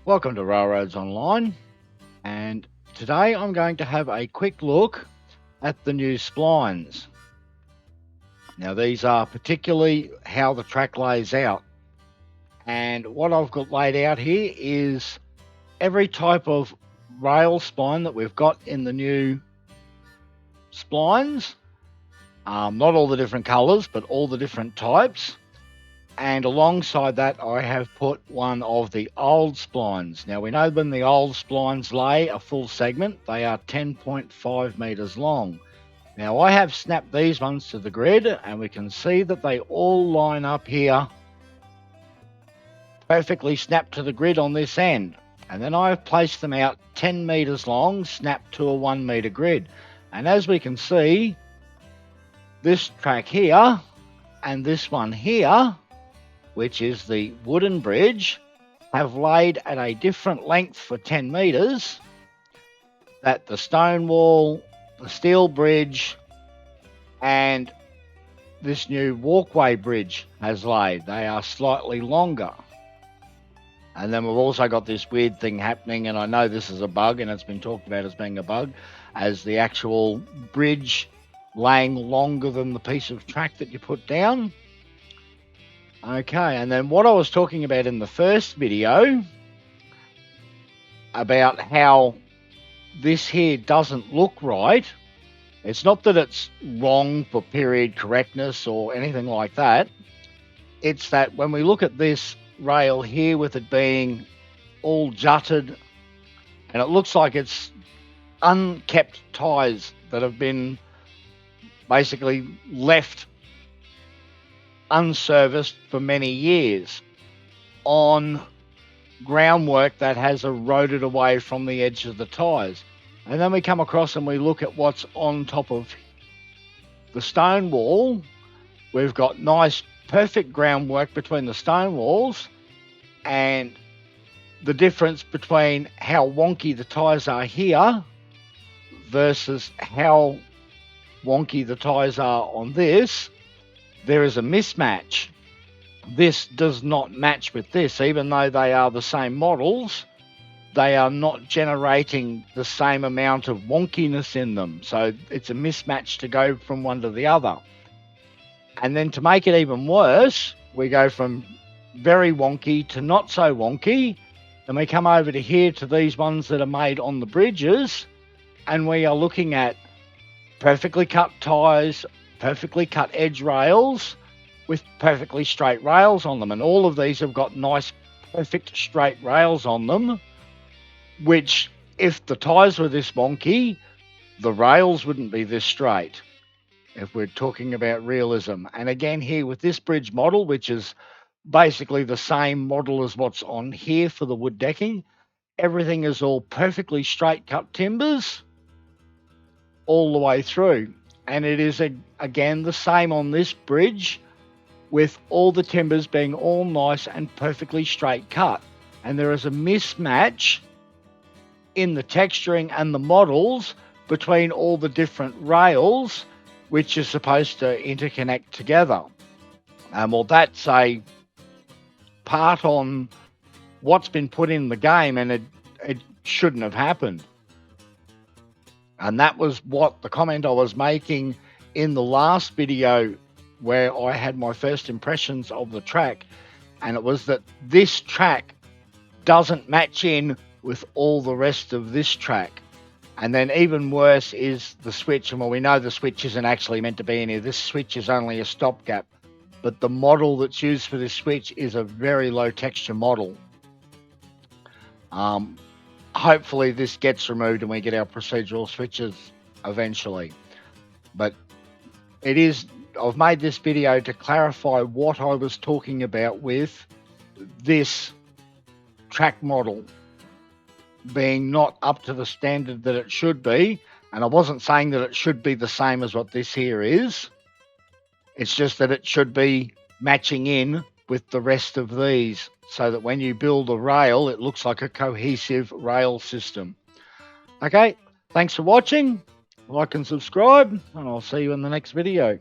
Welcome to Railroads Online, and today I'm going to have a quick look at the new splines. Now these are particularly how the track lays out, and what I've got laid out here is every type of rail spline that we've got in the new splines. Not all the different colours, but all the different types. And alongside that, I have put one of the old splines. Now, we know when the old splines lay a full segment, they are 10.5 metres long. Now, I have snapped these ones to the grid, and we can see that they all line up here, perfectly snapped to the grid on this end. And then I've placed them out 10 metres long, snapped to a 1 metre grid. And as we can see, this track here and this one here, which is the wooden bridge, have laid at a different length for 10 metres that the stone wall, the steel bridge, and this new walkway bridge has laid. They are slightly longer. And then we've also got this weird thing happening, and I know this is a bug, and it's been talked about as being a bug, as the actual bridge laying longer than the piece of track that you put down. Okay, and then what I was talking about in the first video about how this here doesn't look right, it's not that it's wrong for period correctness or anything like that. It's that when we look at this rail here with it being all jutted, and it looks like it's unkept ties that have been basically left unserviced for many years on groundwork that has eroded away from the edge of the ties. And then we come across and we look at what's on top of the stone wall. We've got nice perfect groundwork between the stone walls, and the difference between how wonky the ties are here versus how wonky the ties are on this, there is a mismatch. This does not match with this. Even though they are the same models, they are not generating the same amount of wonkiness in them. So it's a mismatch to go from one to the other. And then to make it even worse, we go from very wonky to not so wonky. And we come over to here to these ones that are made on the bridges, and we are looking at perfectly cut ties, perfectly cut edge rails with perfectly straight rails on them. And all of these have got nice, perfect straight rails on them, which if the ties were this wonky, the rails wouldn't be this straight, if we're talking about realism. And again, here with this bridge model, which is basically the same model as what's on here for the wood decking, everything is all perfectly straight cut timbers all the way through. And it is, again, the same on this bridge, with all the timbers being all nice and perfectly straight cut. And there is a mismatch in the texturing and the models between all the different rails, which are supposed to interconnect together. Well, that's a part on what's been put in the game, and it shouldn't have happened. And that was what the comment I was making in the last video, where I had my first impressions of the track. And it was that this track doesn't match in with all the rest of this track. And then even worse is the switch. And well, we know the switch isn't actually meant to be in here. This switch is only a stopgap. But the model that's used for this switch is a very low texture model. Hopefully this gets removed and we get our procedural switches eventually. But it is, I've made this video to clarify what I was talking about with this track model being not up to the standard that it should be. And I wasn't saying that it should be the same as what this here is. It's just that it should be matching in with the rest of these, so that when you build a rail, it looks like a cohesive rail system. Okay, thanks for watching. Like and subscribe, and I'll see you in the next video.